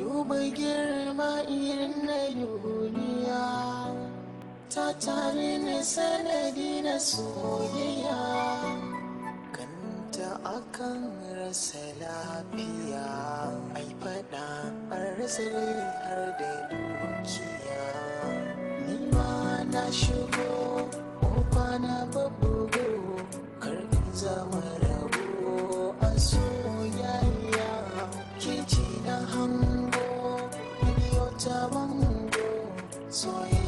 duba girma irin na duniya ta tare ni sanadi na soyayya kanta akan rasa lafiya ai fada an rasa har da dukiya ni ma na shigo kofa na babugo karfi zama rabo a soyayya kici na hango biyo ta bango soyayya